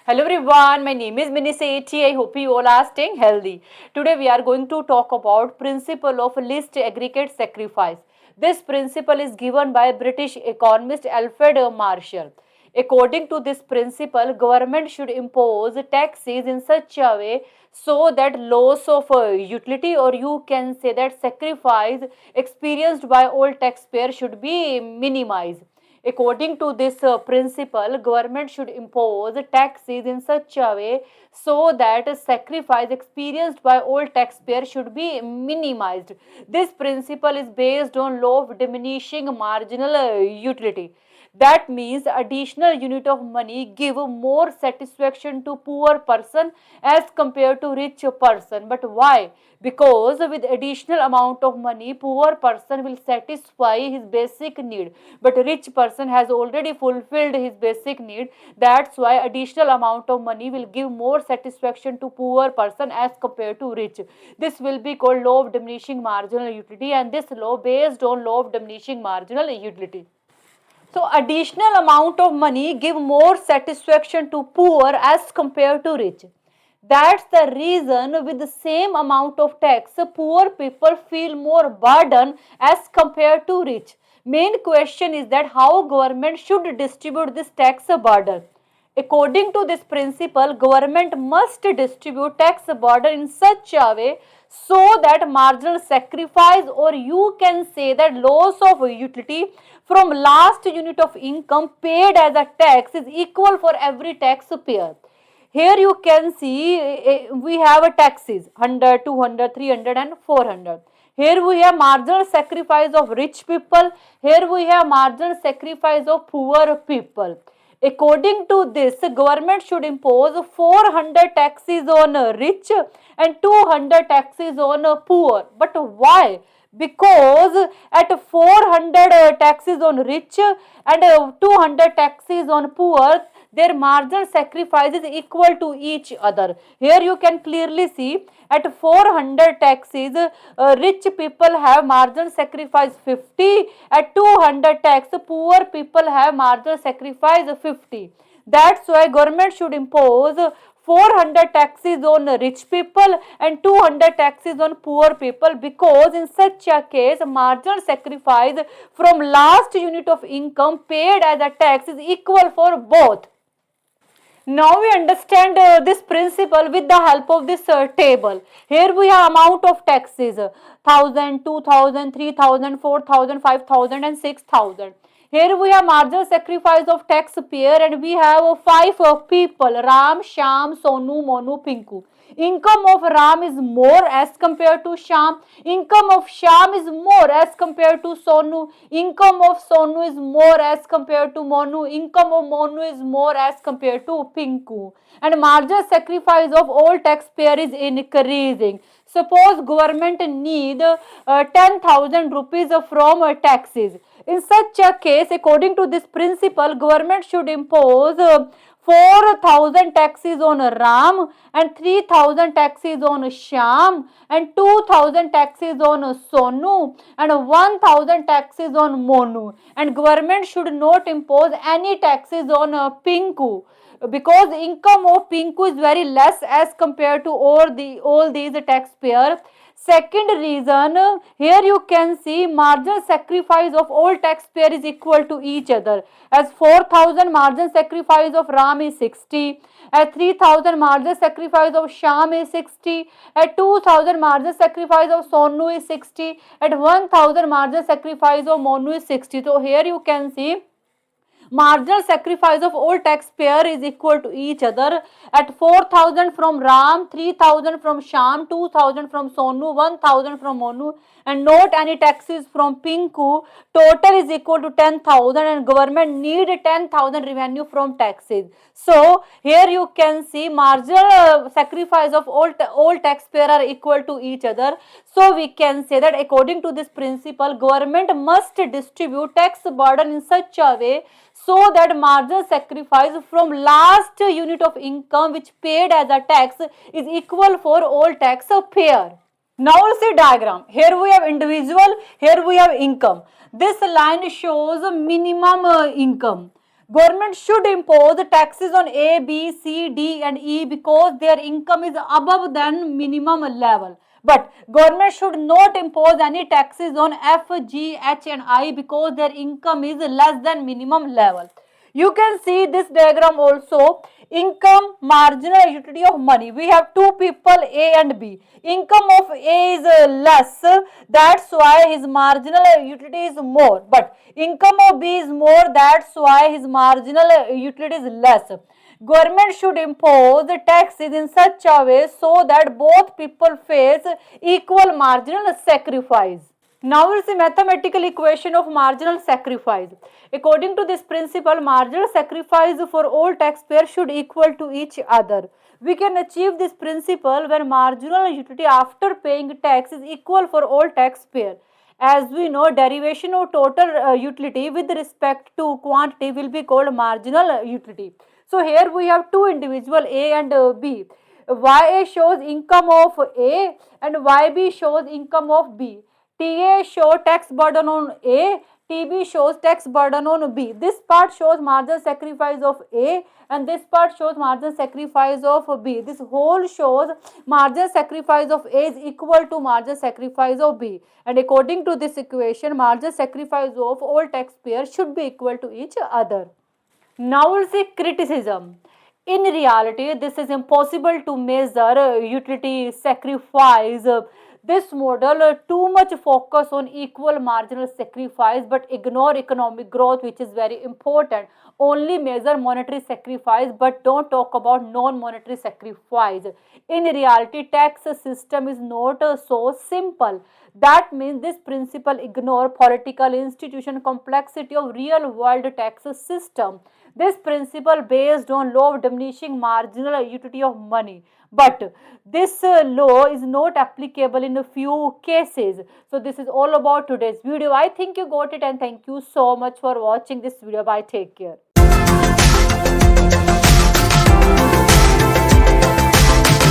Hello everyone, my name is Mini Sethi. I hope you all are staying healthy. Today we are going to talk about principle of least aggregate sacrifice. This principle is given by British economist Alfred Marshall. According to this principle, government should impose taxes in such a way so that loss of utility, or you can say that sacrifice experienced by all taxpayers, should be minimized. According to this principle, government should impose taxes in such a way so that sacrifice experienced by all taxpayers should be minimized. This principle is based on law of diminishing marginal utility. That means additional unit of money give more satisfaction to poor person as compared to rich person. But why? Because with additional amount of money, poor person will satisfy his basic need, but rich person has already fulfilled his basic need. That's why additional amount of money will give more satisfaction to poor person as compared to rich. This will be called law of diminishing marginal utility, and this law based on law of diminishing marginal utility. So additional amount of money give more satisfaction to poor as compared to rich. That's the reason with the same amount of tax, poor people feel more burden as compared to rich. Main question is that how government should distribute this tax burden. According to this principle, government must distribute tax burden in such a way so that marginal sacrifice, or you can say that loss of utility from last unit of income paid as a tax, is equal for every taxpayer. Here you can see we have a taxes 100, 200, 300 and 400. Here we have marginal sacrifice of rich people. Here we have marginal sacrifice of poor people. According to this, government should impose 400 taxes on rich and 200 taxes on poor. But why? Because at 400 taxes on rich and 200 taxes on poor, their marginal sacrifice is equal to each other. Here you can clearly see at 400 taxes, rich people have marginal sacrifice 50, at 200 tax, poor people have marginal sacrifice 50. That's why government should impose 400 taxes on rich people and 200 taxes on poor people, because in such a case marginal sacrifice from last unit of income paid as a tax is equal for both. Now we understand this principle with the help of this table. Here we have amount of taxes 1000, 2000, 3000, 4000, 5000 and 6000. Here we have marginal sacrifice of taxpayer, and we have five people: Ram, Sham, Sonu, Monu, Pinku. Income of Ram is more as compared to Sham. Income of Sham is more as compared to Sonu. Income of Sonu is more as compared to Monu. Income of Monu is more as compared to Pinku. And marginal sacrifice of all taxpayer is increasing. Suppose government need 10,000 rupees from taxes. In such a case, according to this principle, government should impose 4,000 taxes on Ram and 3,000 taxes on Sham and 2,000 taxes on Sonu and 1,000 taxes on Monu. And government should not impose any taxes on Pinku, because income of Pinku is very less as compared to all these taxpayers. Second reason, here you can see marginal sacrifice of all taxpayer is equal to each other. As 4,000 marginal sacrifice of Ram is 60, at 3,000 marginal sacrifice of Sham is 60, at 2,000 marginal sacrifice of Sonu is 60, at 1,000 marginal sacrifice of Monu is 60. So here you can see marginal sacrifice of all taxpayer is equal to each other. At 4,000 from Ram, 3,000 from Sham, 2,000 from Sonu, 1,000 from Monu, and not any taxes from Pinku, total is equal to 10,000, and government need 10,000 revenue from taxes. So here you can see marginal sacrifice of all taxpayer are equal to each other. So we can say that according to this principle, government must distribute tax burden in such a way so that marginal sacrifice from last unit of income which paid as a tax is equal for all taxpayer. Now see diagram. Here we have individual, here we have income. This line shows minimum income. Government should impose taxes on A, B, C, D and E because their income is above than minimum level. But government should not impose any taxes on F, G, H and I because their income is less than minimum level. You can see this diagram also. Income, marginal utility of money. We have two people A and B. Income of A is less, that's why his marginal utility is more. But income of B is more, that's why his marginal utility is less. Government should impose taxes in such a way so that both people face equal marginal sacrifice. Now is the mathematical equation of marginal sacrifice. According to this principle, marginal sacrifice for all taxpayers should equal to each other. We can achieve this principle when marginal utility after paying tax is equal for all taxpayers. As we know, derivation of total utility with respect to quantity will be called marginal utility. So here we have two individuals A and B. YA shows income of A and YB shows income of B. TA shows tax burden on A, TB shows tax burden on B. This part shows marginal sacrifice of A and this part shows marginal sacrifice of B. This whole shows marginal sacrifice of A is equal to marginal sacrifice of B. And according to this equation, marginal sacrifice of all taxpayers should be equal to each other. Now we'll see criticism. In reality, this is impossible to measure utility sacrifice. This model too much focus on equal marginal sacrifice but ignore economic growth, which is very important. Only measure monetary sacrifice but don't talk about non-monetary sacrifice. In reality, tax system is not so simple. That means this principle ignore political institution complexity of real world tax system. This principle based on law of diminishing marginal utility of money. But this law is not applicable in a few cases. So this is all about today's video. I think you got it and thank you so much for watching this video. Bye. Take care.